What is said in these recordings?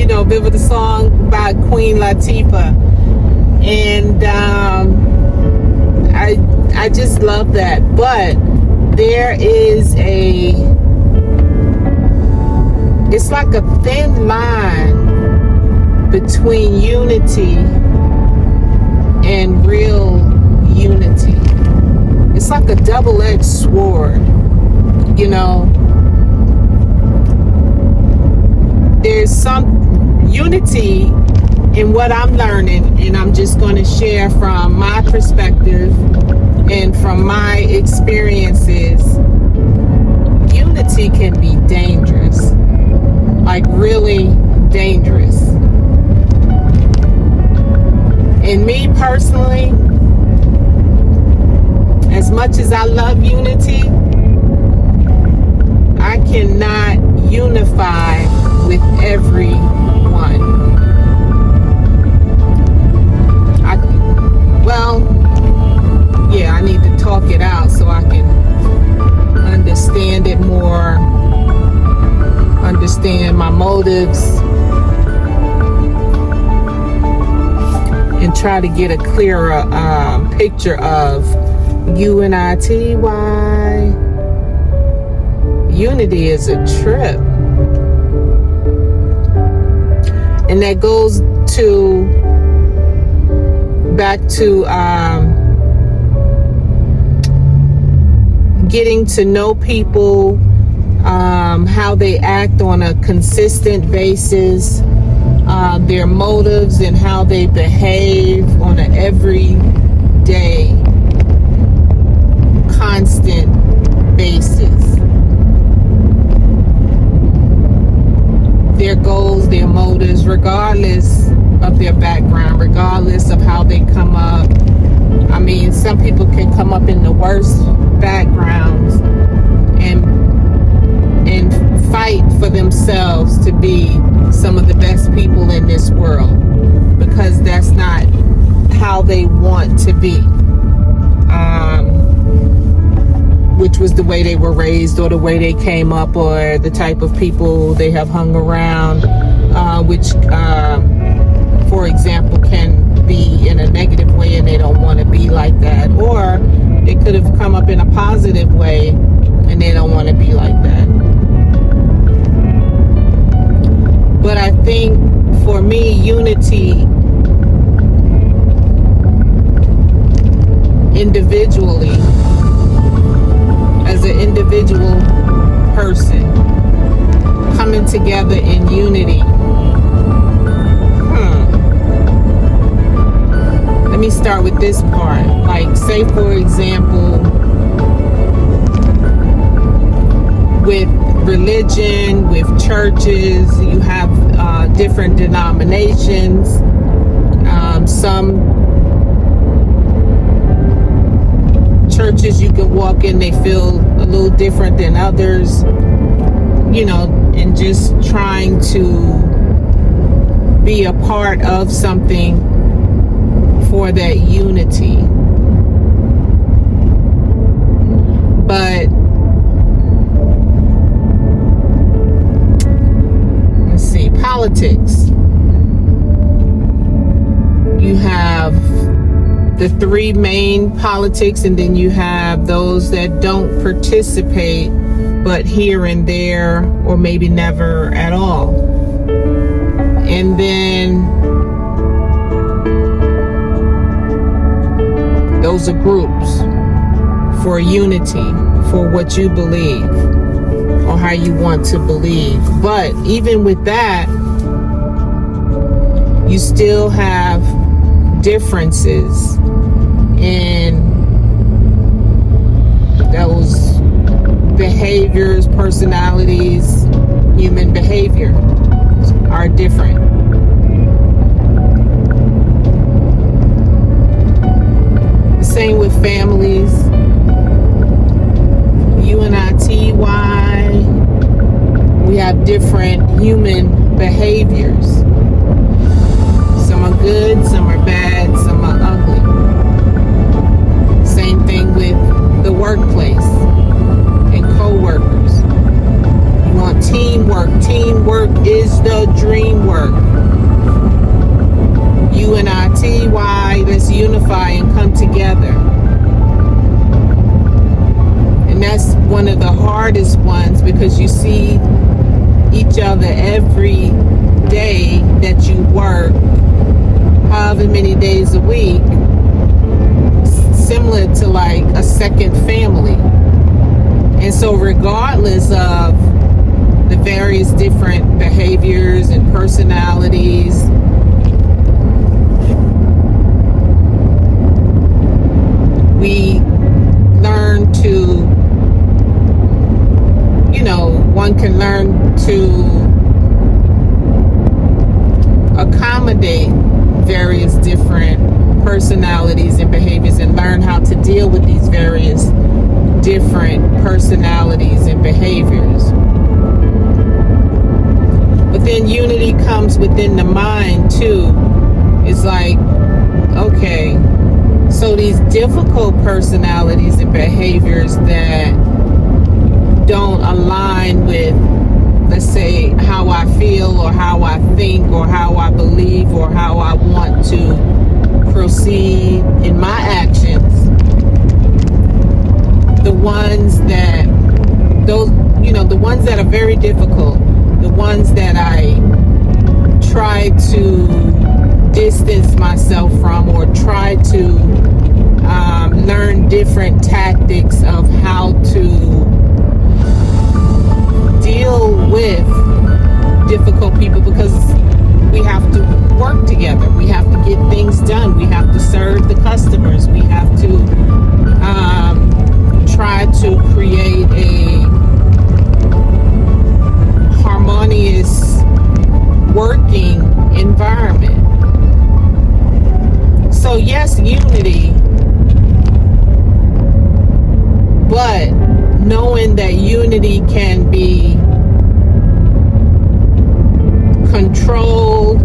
Viva the song by Queen Latifah. And I just love that. But there is it's like a thin line between unity and real unity. It's like a double-edged sword, There's some unity in what I'm learning, and I'm just going to share from my perspective and from my experiences. Unity can be dangerous, like really dangerous. And me personally, as much as I love unity, I cannot unify with everyone. I need to talk it out so I can understand it more, understand my motives, and try to get a clearer picture of UNITY. Unity is a trip. And that goes back to getting to know people, how they act on a consistent basis, their motives and how they behave on an everyday, constant basis. Their goals, their motives, regardless of their background, regardless of how they come up. I mean, some people can come up in the worst backgrounds and fight for themselves to be some of the best people in this world, because that's not how they want to be, which was the way they were raised, or the way they came up, or the type of people they have hung around, which for example can be in a negative way and they don't want to be like that, or they could have come up in a positive way and they don't want to be like that. But I think for me, unity individually, as an individual person, coming together in unity. Let me start with this part. Like, say for example, with religion, with churches, you have different denominations. Some churches you can walk in, they feel a little different than others, and just trying to be a part of something for that unity. But let's see, politics. You have the three main politics, and then you have those that don't participate, but here and there, or maybe never at all. And then those are groups for unity, for what you believe or how you want to believe. But even with that, you still have differences in those behaviors, personalities. Human behavior are different. Same with families. UNITY, we have different human behaviors. Some are good, some are bad, some are ugly. Same thing with the workplace and co-workers. You want teamwork. Teamwork is the dream work. teamwork. UNITY, let's unify and come together. And that's one of the hardest ones, because you see each other every day that you work, however many days a week, similar to like a second family. And so regardless of the various different behaviors and personalities, we learn to, one can learn to accommodate various different personalities and behaviors, and learn how to deal with these various different personalities and behaviors. But then unity comes within the mind too. It's like, okay, so these difficult personalities and behaviors that don't align with, let's say, how I feel or how I think or how I believe or how I want to proceed in my actions, the ones that the ones that are very difficult, the ones that I try to distance myself from, or try to learn different tactics of how to deal with difficult people, because we have to work together. We have to get things done. We have to serve the customers. We have to try to create a harmonious working environment. So yes, unity, but knowing that unity can be controlled,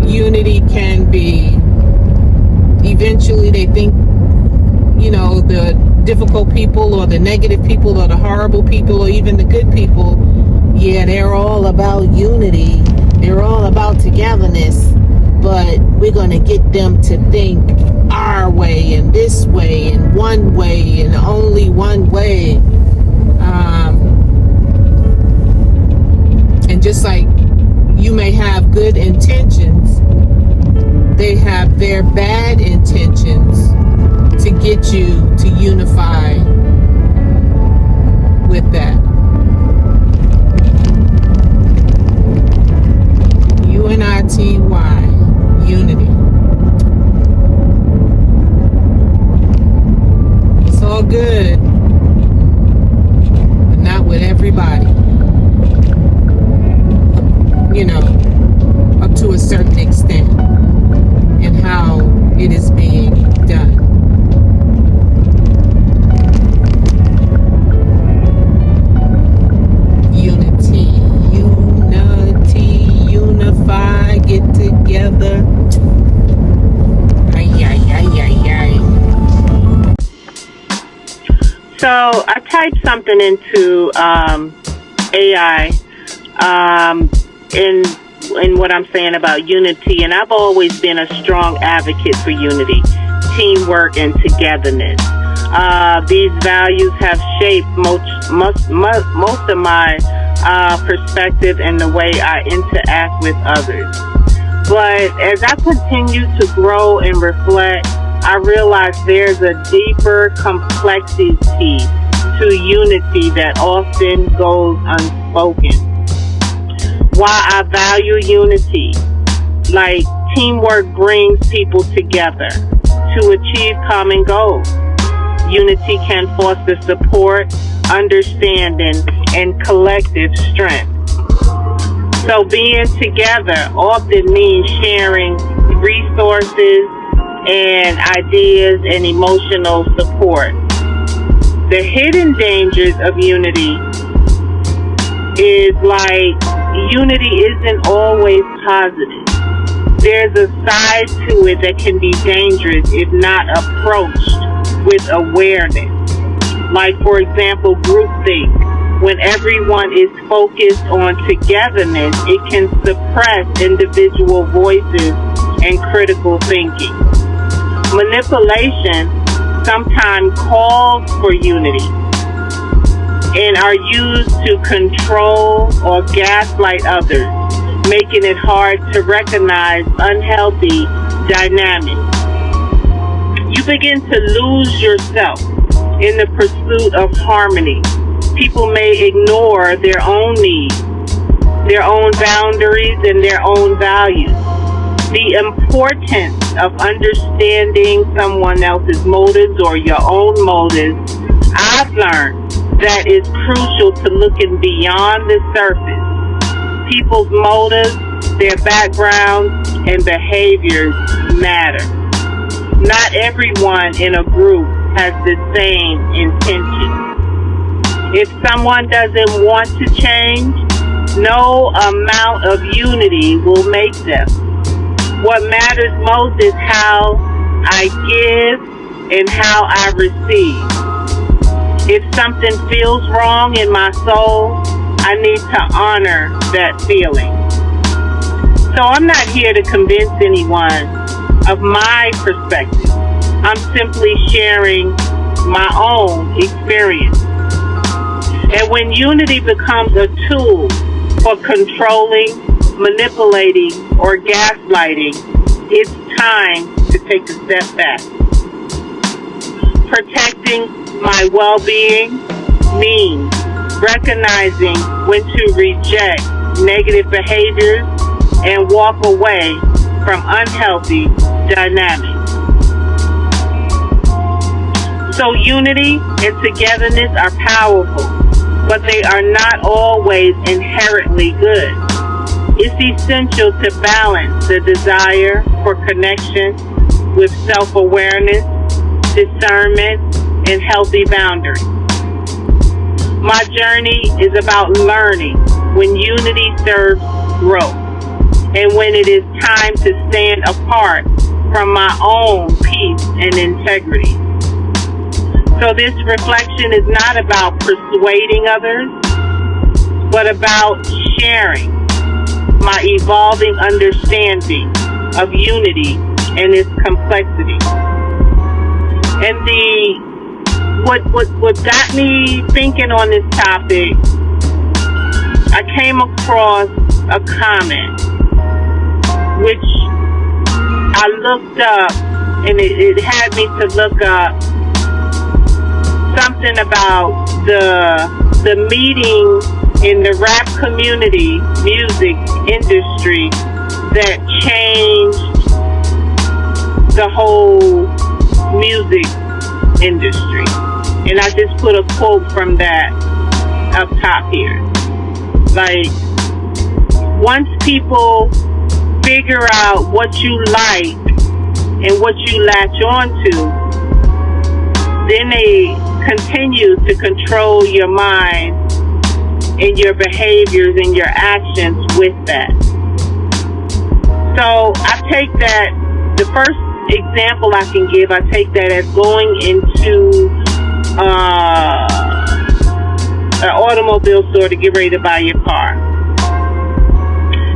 unity can be, eventually they think, the difficult people or the negative people or the horrible people or even the good people, yeah, they're all about unity, they're all about togetherness, but we're going to get them to think our way and this way and one way and only one way. And just like you may have good intentions, they have their bad intentions to get you to unify with that. UNITY, unity. It's all good, but not with everybody. Up to a certain extent, in how it is being done. Unity, unify, get together. So I typed something into AI in what I'm saying about unity, and I've always been a strong advocate for unity, teamwork, and togetherness. These values have shaped most of my perspective and the way I interact with others. But as I continue to grow and reflect, I realize there's a deeper complexity to unity that often goes unspoken. Why I value unity, like teamwork brings people together to achieve common goals. Unity can foster support, understanding, and collective strength. So being together often means sharing resources and ideas and emotional support. The hidden dangers of unity is like unity isn't always positive. There's a side to it that can be dangerous if not approached with awareness. Like, for example, groupthink. When everyone is focused on togetherness, it can suppress individual voices and critical thinking. Manipulation sometimes calls for unity and are used to control or gaslight others, making it hard to recognize unhealthy dynamics. You begin to lose yourself in the pursuit of harmony. People may ignore their own needs, their own boundaries, and their own values. The importance of understanding someone else's motives or your own motives, I've learned that it's crucial to looking beyond the surface. People's motives, their backgrounds, and behaviors matter. Not everyone in a group has the same intention. If someone doesn't want to change, no amount of unity will make them. What matters most is how I give and how I receive. If something feels wrong in my soul, I need to honor that feeling. So I'm not here to convince anyone of my perspective. I'm simply sharing my own experience. And when unity becomes a tool for controlling, manipulating, or gaslighting, it's time to take a step back. Protecting my well-being means recognizing when to reject negative behaviors and walk away from unhealthy dynamics. So unity and togetherness are powerful, but they are not always inherently good. It's essential to balance the desire for connection with self-awareness, discernment, and healthy boundaries. My journey is about learning when unity serves growth and when it is time to stand apart from my own peace and integrity. So this reflection is not about persuading others, but about sharing my evolving understanding of unity and its complexity. And what got me thinking on this topic, I came across a comment which I looked up, and it had me to look up something about the meeting in the rap community music industry that changed the whole music industry. And I just put a quote from that up top here. Like, once people figure out what you like and what you latch on to, then they continue to control your mind and your behaviors and your actions with that. So I take that, the first example I can give, I take that as going into an automobile store to get ready to buy your car.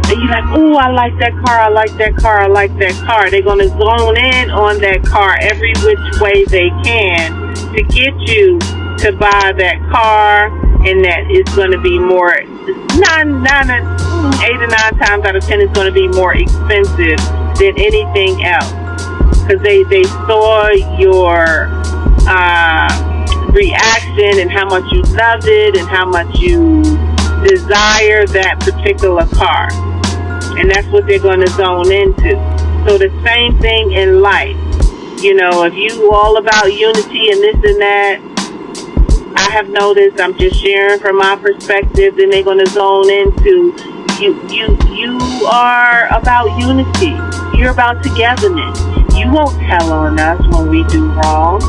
And you're like, oh, I like that car, I like that car, I like that car. They're going to zone in on that car every which way they can to get you to buy that car, and that it's going to be more, 8 or 9 times out of 10, it's going to be more expensive than anything else. Because they saw your reaction and how much you loved it and how much you desire that particular car. And that's what they're going to zone into. So the same thing in life. You know, if you all about unity and this and that, I have noticed, I'm just sharing from my perspective, then they're going to zone into you are about unity. You're about togetherness. You won't tell on us when we do wrong.